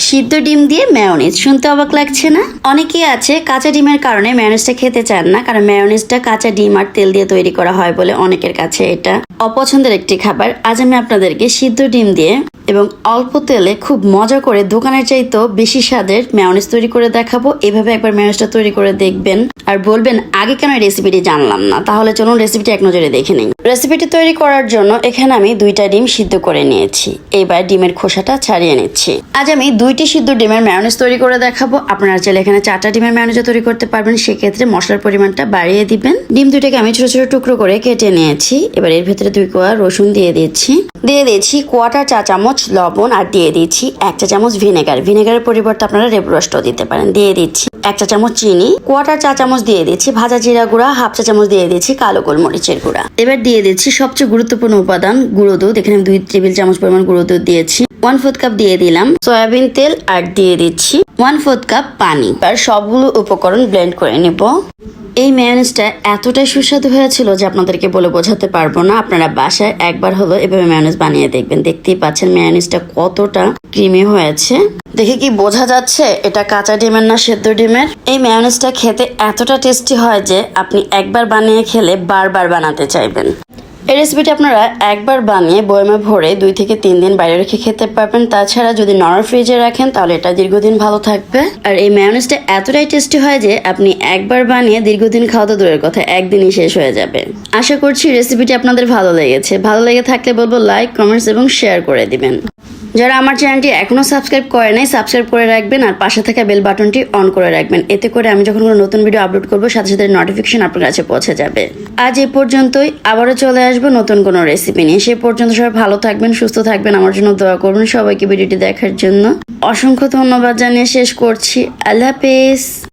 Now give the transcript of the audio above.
সিদ্ধ ডিম দিয়ে মেয়োনিজ, শুনতে অবাক লাগছে না? অনেকেই আছে কাঁচা ডিমের কারণে মেয়োনিজটা খেতে চান না, কারণ মেয়োনিজটা কাঁচা ডিম আর তেল দিয়ে তৈরি করা হয় বলে অনেকের কাছে এটা অপছন্দের একটি খাবার। আজ আমি আপনাদেরকে সিদ্ধ ডিম দিয়ে এবং অল্প তেলে খুব মজা করে দোকানের চাইতেও বেশি স্বাদের মেয়োনিজ তৈরি করে দেখাবো। এভাবে একবার মেয়োনিজটা তৈরি করে দেখবেন আর বলবেন আগে কেন এই রেসিপিটি জানলাম না। তাহলে চলুন রেসিপিটি এক নজরে দেখে নিই। রেসিপিটি তৈরি করার জন্য এখানে আমি 2টা ডিম সিদ্ধ করে নিয়েছি। এবার ডিমের খোসাটা ছাড়িয়ে নিচ্ছি। আজ আমি 2টি সিদ্ধ ডিমের মেয়োনিজ তৈরি করে দেখাবো। আপনারা চাইলে এখানে 4টা ডিমের মেয়োনিজ তৈরি করতে পারবেন, সেক্ষেত্রে মশলার পরিমাণটা বাড়িয়ে দিবেন। ডিম 2টাকে আমি ছোট ছোট টুকরো করে কেটে নিয়েছি। এবার এর ভেতরে 2 কোয়া রসুন দিয়ে দিচ্ছি, 1/4 চা চামচ লবণ, আর দিয়ে দিচ্ছি 1 চা চামচ ভিনেগার। ভিনেগারের পরিবর্তে আপনারা লেবু রসটাও দিতে পারেন। দিয়ে দিচ্ছি 1 চা চামচ চিনি, 1/4 চা চামচ দিয়ে দিচ্ছি ভাজা জিরা গুঁড়া, 1/2 চা চামচ দিয়ে দিচ্ছি কালো গোলমরিচের গুঁড়া। এবার দিয়ে দিচ্ছি সবচেয়ে গুরুত্বপূর্ণ উপাদান গুঁড়ো দুধ। এখানে 2 টেবিল চামচ পরিমাণ গুঁড়ো দুধ দিয়েছি। 1/4 কাপ দিয়ে দিলাম সয়াবিন তেল, আর দিয়ে দিচ্ছি 1/4 কাপ পানি। এবার সবগুলো উপকরণ ব্লেন্ড করে নেব। এই মেয়োনিজটা এতটাই সুস্বাদু হয়েছিল যে আপনাদেরকে বলে বোঝাতে পারবো না। আপনারা বাসায় একবার হলো এভাবে মেয়োনিজ বানিয়ে দেখবেন। দেখতেই পাচ্ছেন মেয়োনিজটা কতটা ক্রিমি হয়েছে। দেখে কি বোঝা যাচ্ছে এটা কাঁচা ডিমের না সেদ্ধ ডিমের? এই মেয়োনিজটা খেতে এতটা টেস্টি হয় যে আপনি একবার বানিয়ে খেলে বারবার বানাতে চাইবেন। এই রেসিপিটি আপনারা একবার বানিয়ে বয়মে ভরে 2 থেকে 3 দিন বাইরে রেখে খেতে পারবেন। তাছাড়া যদি নরম ফ্রিজে রাখেন তাহলে এটা দীর্ঘদিন ভালো থাকবে। আর এই মেয়োনিজটা এতটাই টেস্টি হয় যে আপনি একবার বানিয়ে দীর্ঘদিন খাওয়া তো দূরের কথা, একদিনই শেষ হয়ে যাবে। আশা করছি রেসিপিটি আপনাদের ভালো লেগেছে। ভালো লেগে থাকলে বলবো লাইক, কমেন্টস এবং শেয়ার করে দিবেন। যারা আমার চ্যানেলটি এখনো সাবস্ক্রাইব করে নাই, সাবস্ক্রাইব করে রাখবেন আর পাশে থাকা বেল বাটনটি অন করে রাখবেন। এতে করে আমি যখন কোনো নতুন ভিডিও আপলোড করবো সাথে সাথে নোটিফিকেশন আপনার কাছে পৌঁছে যাবে। আজ এই পর্যন্তই, আবারও চলে আসবো নতুন কোনো রেসিপি নিয়ে। সে পর্যন্ত সবাই ভালো থাকবেন, সুস্থ থাকবেন, আমার জন্য দোয়া করবেন। সবাইকে ভিডিওটি দেখার জন্য অসংখ্য ধন্যবাদ জানিয়ে শেষ করছি। আল্লাহ হাফেজ।